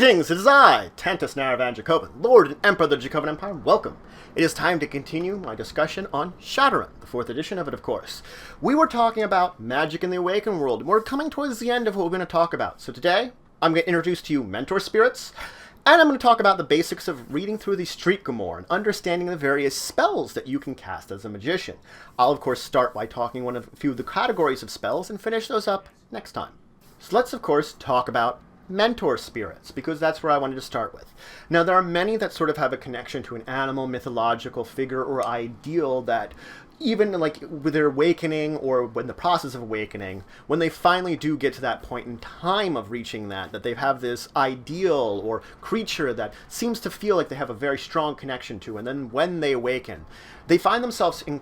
Greetings, it is I, Tantus Naravan Dracovin, Lord and Emperor of the Dracovin Empire. Welcome. It is time to continue my discussion on SHADOWRUN, the 4th edition of it, of course. We were talking about magic in the Awakened world, and we're coming towards the end of what we're going to talk about. So today, I'm going to introduce to you mentor spirits, and I'm going to talk about the basics of reading through the Street Grimoire and understanding the various spells that you can cast as a magician. I'll, of course, start by talking a few of the categories of spells and finish those up next time. So let's, of course, talk about mentor spirits, because that's where I wanted to start with. Now, there are many that sort of have a connection to an animal, mythological figure or ideal that even like with their awakening or in the process of awakening, when they finally do get to that point in time of reaching that they have this ideal or creature that seems to feel like they have a very strong connection to, and then when they awaken, they find themselves in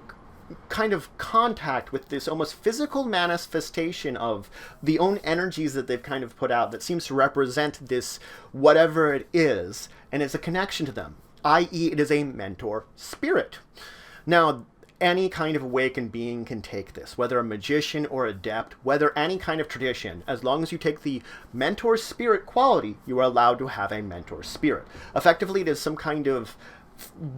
kind of contact with this almost physical manifestation of the own energies that they've kind of put out that seems to represent this whatever it is, and it's a connection to them, i.e. it is a mentor spirit. Now, any kind of awakened being can take this, whether a magician or adept, whether any kind of tradition. As long as you take the mentor spirit quality, you are allowed to have a mentor spirit. Effectively, it is some kind of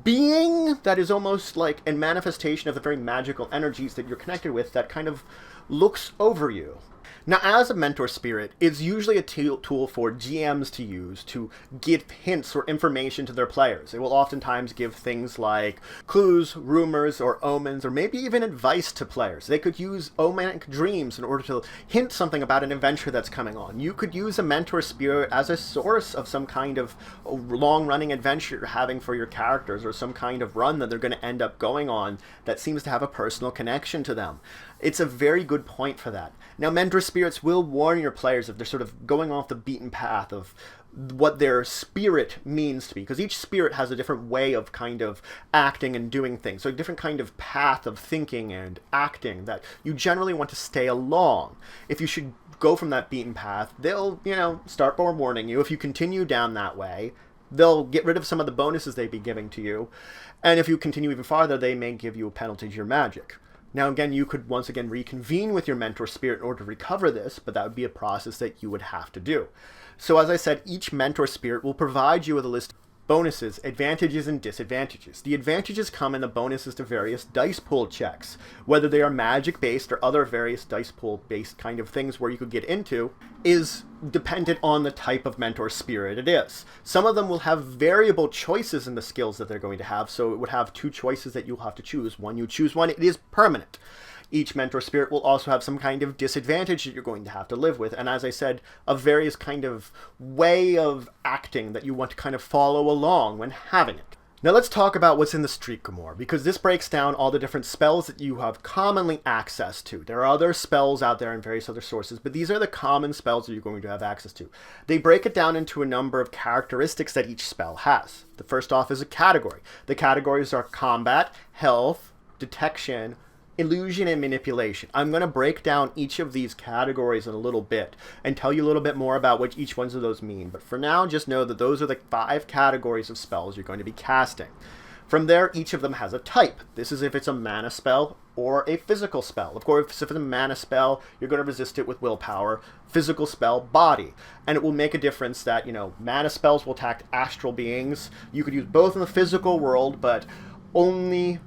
being that is almost like a manifestation of the very magical energies that you're connected with that kind of looks over you. Now, as a mentor spirit, it's usually a tool for GMs to use to give hints or information to their players. It will oftentimes give things like clues, rumors, or omens, or maybe even advice to players. They could use omanic dreams in order to hint something about an adventure that's coming on. You could use a mentor spirit as a source of some kind of long-running adventure you're having for your characters, or some kind of run that they're going to end up going on that seems to have a personal connection to them. It's a very good point for that. Now, mentor spirits will warn your players if they're sort of going off the beaten path of what their spirit means to be, because each spirit has a different way of kind of acting and doing things, so a different kind of path of thinking and acting that you generally want to stay along. If you should go from that beaten path, they'll, start by warning you. If you continue down that way, they'll get rid of some of the bonuses they'd be giving to you, and if you continue even farther, they may give you a penalty to your magic. Now, again, you could once again reconvene with your mentor spirit in order to recover this, but that would be a process that you would have to do. So as I said, each mentor spirit will provide you with a list of bonuses, advantages, and disadvantages. The advantages come in the bonuses to various dice pool checks, whether they are magic-based or other various dice pool-based kind of things where you could get into, is dependent on the type of mentor spirit it is. Some of them will have variable choices in the skills that they're going to have, so it would have two choices that you'll have to choose. When you choose one, it is permanent. Each mentor spirit will also have some kind of disadvantage that you're going to have to live with, and as I said, a various kind of way of acting that you want to kind of follow along when having it. Now let's talk about what's in the Street Grimoire, because this breaks down all the different spells that you have commonly access to. There are other spells out there in various other sources, but these are the common spells that you're going to have access to. They break it down into a number of characteristics that each spell has. The first off is a category. The categories are combat, health, detection, illusion, and manipulation. I'm going to break down each of these categories in a little bit and tell you a little bit more about what each one of those mean. But for now, just know that those are the 5 categories of spells you're going to be casting. From there, each of them has a type. This is if it's a mana spell or a physical spell. Of course, if it's a mana spell, you're going to resist it with willpower. Physical spell, body. And it will make a difference that, mana spells will attack astral beings. You could use both in the physical world, but only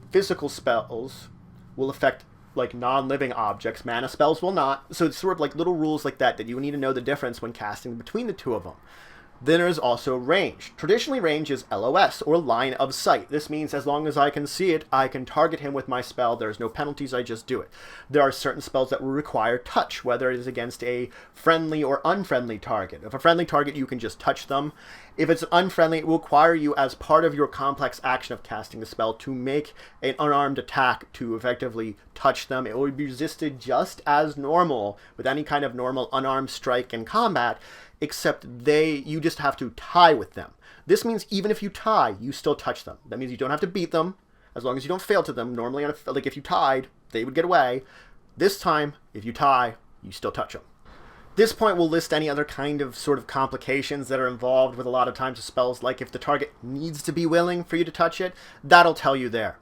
physical spells will affect like non-living objects. Mana spells will not. So it's sort of like little rules like that you need to know the difference when casting between the two of them. Then there's also range. Traditionally, range is LOS, or line of sight. This means as long as I can see it, I can target him with my spell. There's no penalties, I just do it. There are certain spells that will require touch, whether it is against a friendly or unfriendly target. If a friendly target, you can just touch them. If it's unfriendly, it will require you as part of your complex action of casting the spell to make an unarmed attack to effectively touch them. It will be resisted just as normal with any kind of normal unarmed strike in combat, except you just have to tie with them. This means even if you tie, you still touch them. That means you don't have to beat them, as long as you don't fail to them. Normally, like if you tied, they would get away. This time, if you tie, you still touch them. This point will list any other kind of sort of complications that are involved with a lot of times of spells, like if the target needs to be willing for you to touch it, that'll tell you there.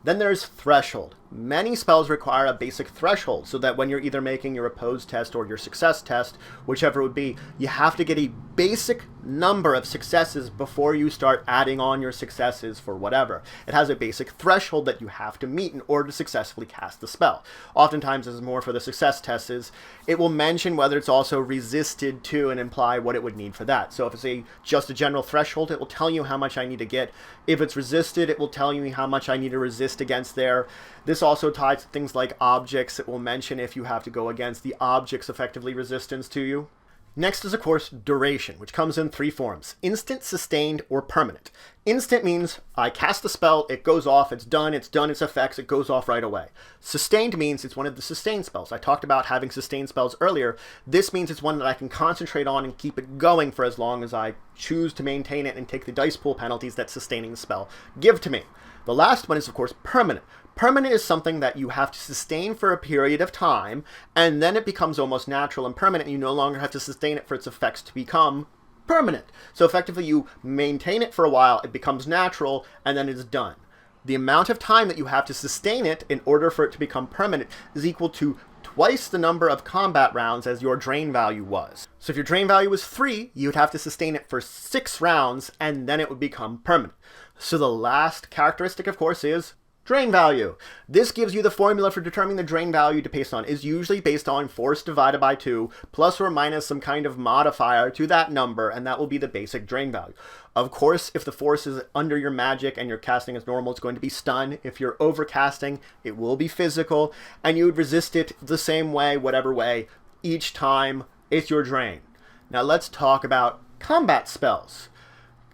Then there's threshold. Many spells require a basic threshold so that when you're either making your opposed test or your success test, whichever it would be, you have to get a basic number of successes before you start adding on your successes for whatever. It has a basic threshold that you have to meet in order to successfully cast the spell. Oftentimes, this is more for the success tests, is it will mention whether it's also resisted to and imply what it would need for that. So if it's just a general threshold, it will tell you how much I need to get. If it's resisted, it will tell you how much I need to resist against there. This also ties to things like objects. It will mention if you have to go against the object's effectively resistance to you. Next is, of course, duration, which comes in 3 forms: instant, sustained, or permanent. Instant means I cast the spell, it goes off, it's done its effects, it goes off right away. Sustained means it's one of the sustained spells. I talked about having sustained spells earlier. This means it's one that I can concentrate on and keep it going for as long as I choose to maintain it and take the dice pool penalties that sustaining the spell give to me. The last one is, of course, permanent. Permanent is something that you have to sustain for a period of time, and then it becomes almost natural and permanent, and you no longer have to sustain it for its effects to become permanent. So effectively, you maintain it for a while, it becomes natural, and then it's done. The amount of time that you have to sustain it in order for it to become permanent is equal to twice the number of combat rounds as your drain value was. So if your drain value was 3, you would have to sustain it for 6 rounds, and then it would become permanent. So the last characteristic, of course, is drain value. This gives you the formula for determining the drain value to based on. Is usually based on force divided by 2, plus or minus some kind of modifier to that number, and that will be the basic drain value. Of course, if the force is under your magic and you're casting as normal, it's going to be stun. If you're overcasting, it will be physical, and you would resist it the same way, whatever way, each time it's your drain. Now let's talk about combat spells.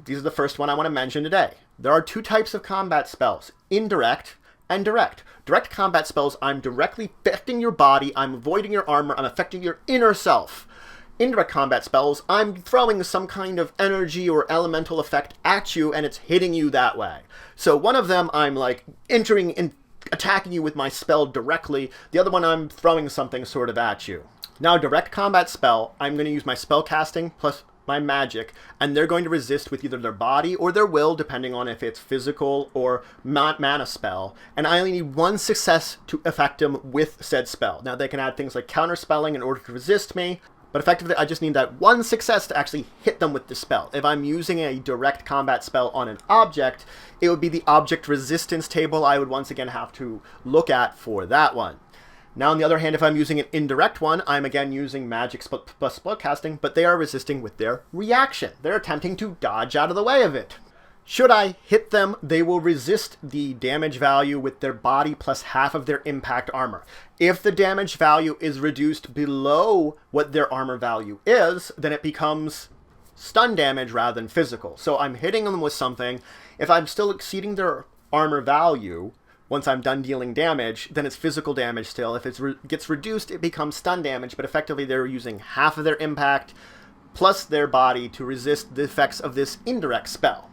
These are the first one I want to mention today. There are 2 types of combat spells: indirect and direct. Direct combat spells, I'm directly affecting your body, I'm avoiding your armor, I'm affecting your inner self. Indirect combat spells, I'm throwing some kind of energy or elemental effect at you and it's hitting you that way. So one of them, I'm like entering and attacking you with my spell directly. The other one, I'm throwing something sort of at you. Now, direct combat spell, I'm going to use my spell casting plus my magic, and they're going to resist with either their body or their will, depending on if it's physical or mana spell, and I only need 1 success to affect them with said spell. Now, they can add things like counterspelling in order to resist me, but effectively I just need that 1 success to actually hit them with the spell. If I'm using a direct combat spell on an object, it would be the object resistance table I would once again have to look at for that one. Now, on the other hand, if I'm using an indirect one, I'm again using magic plus spellcasting, but they are resisting with their reaction. They're attempting to dodge out of the way of it. Should I hit them, they will resist the damage value with their body plus half of their impact armor. If the damage value is reduced below what their armor value is, then it becomes stun damage rather than physical. So I'm hitting them with something. If I'm still exceeding their armor value, once I'm done dealing damage, then it's physical damage still. If it gets reduced, it becomes stun damage, but effectively they're using half of their impact plus their body to resist the effects of this indirect spell.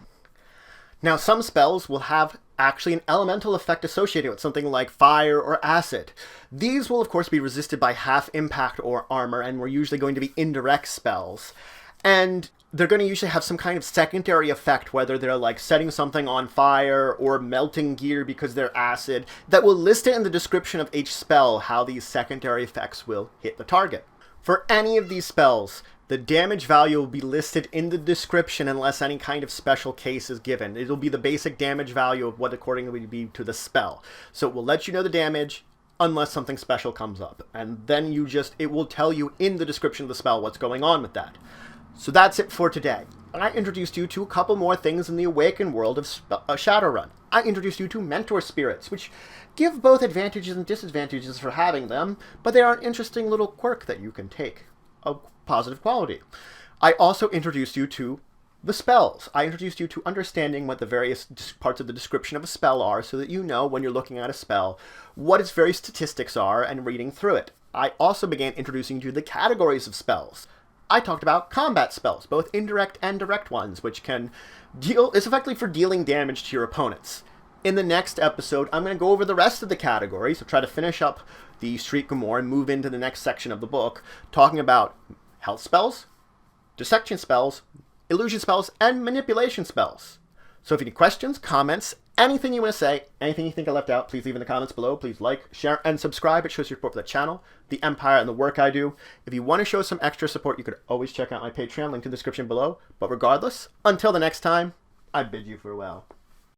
Now, some spells will have actually an elemental effect associated with something like fire or acid. These will, of course, be resisted by half impact or armor, and we're usually going to be indirect spells. And they're going to usually have some kind of secondary effect, whether they're like setting something on fire or melting gear because they're acid, that will list it in the description of each spell how these secondary effects will hit the target. For any of these spells, the damage value will be listed in the description unless any kind of special case is given. It'll be the basic damage value of what accordingly would be to the spell. So it will let you know the damage unless something special comes up. And then it will tell you in the description of the spell what's going on with that. So that's it for today. I introduced you to a couple more things in the Awakened world of Shadowrun. I introduced you to mentor spirits, which give both advantages and disadvantages for having them, but they are an interesting little quirk that you can take of positive quality. I also introduced you to the spells. I introduced you to understanding what the various parts of the description of a spell are so that you know when you're looking at a spell what its various statistics are and reading through it. I also began introducing you to the categories of spells. I talked about combat spells, both indirect and direct ones, which is effectively for dealing damage to your opponents. In the next episode, I'm going to go over the rest of the categories, so try to finish up the Street Grimoire and move into the next section of the book, talking about health spells, dissection spells, illusion spells, and manipulation spells. So if you have any questions, comments, anything you want to say, anything you think I left out, please leave in the comments below. Please like, share, and subscribe. It shows your support for the channel, the Empire, and the work I do. If you want to show some extra support, you could always check out my Patreon, link in the description below. But regardless, until the next time, I bid you farewell.